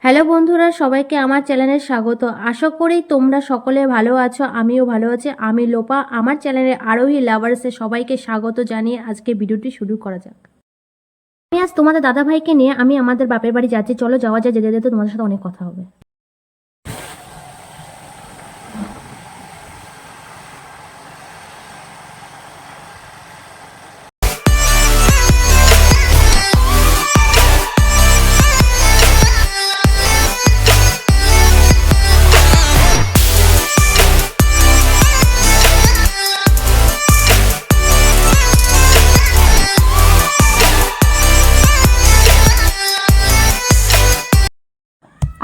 Hello বন্ধুরা, সবাইকে আমার চ্যানেলে স্বাগত। আশা করি তোমরা সকলে ভালো আছো, আমিও ভালো আছি। আমি লোপা, আমার চ্যানেলে আরোহী লাভার্সে সবাইকে স্বাগত জানিয়ে আজকে ভিডিওটি শুরু করা যাক। আমি আজ তোমাদের দাদাভাইকে নিয়ে আমি আমাদের বাপের বাড়ি যাচ্ছি। চলো যাওয়া যায়, যেতে যেতে তোমাদের সাথে অনেক কথা হবে।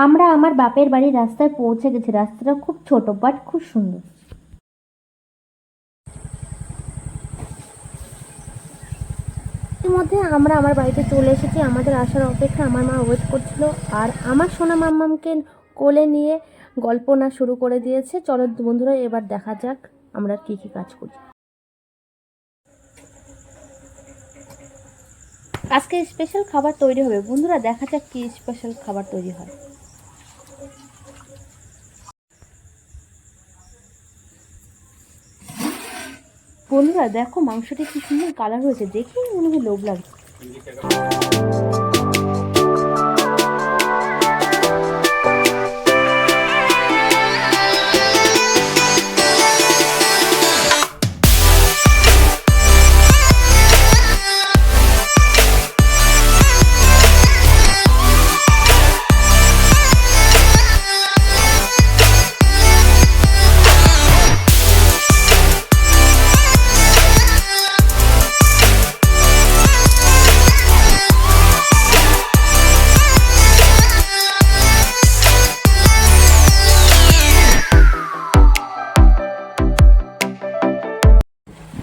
আমরা আমার বাপের বাড়ির রাস্তায় পৌঁছে গেছি। রাস্তাটা খুব ছোট বাট খুব সুন্দর। এর মধ্যে আমরা আমার বাড়িতে চলে এসেছি। আমাদের আসার অপেক্ষা আমার মা ওয়েট করছিল, আর আমার সোনা মাম্মামকে কোলে নিয়ে গল্প না শুরু করে দিয়েছে। চলো বন্ধুরা, এবার দেখা যাক আমরা কি কি কাজ করি। আজকে স্পেশাল খাবার তৈরি হবে বন্ধুরা, দেখা যাক কি স্পেশাল খাবার তৈরি হয়। বন্ধুরা দেখো, মাংসটি কি সুন্দর কালার হয়েছে, দেখেই মনে হয় লোভ লাগছে।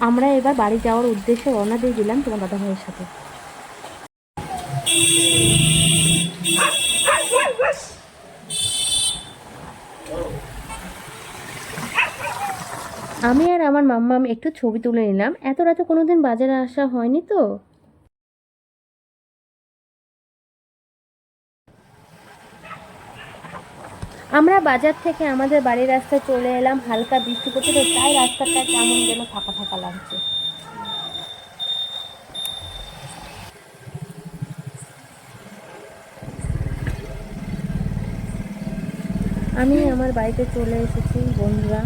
আমরা এবার বাড়ি যাওয়ার উদ্দেশ্যে রওনা দিয়ে দিলাম তোমার দাদা ভাইয়ের সাথে। আমি আর আমার মাম্মাম একটু ছবি তুলে নিলাম। এত রাতে কোনোদিন বাজারে আসা হয়নি তো। আমরা বাজার থেকে আমাদের বাড়ির রাস্তায় চলে এলাম। হালকা বৃষ্টি পড়ছিল, তাই রাস্তাটা কেমন যেন ফাঁকা ফাঁকা লাগছে। আমি আমার বাড়িতে চলে এসেছি বন্ধুরা।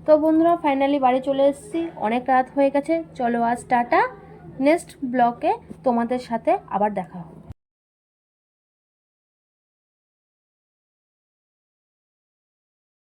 তো বন্ধুরা ফাইনালি বাড়ি চলে এসেছি, অনেক রাত হয়ে গেছে। চলো আজ টাটা, নেক্সট ব্লগে তোমাদের সাথে আবার দেখা হবে।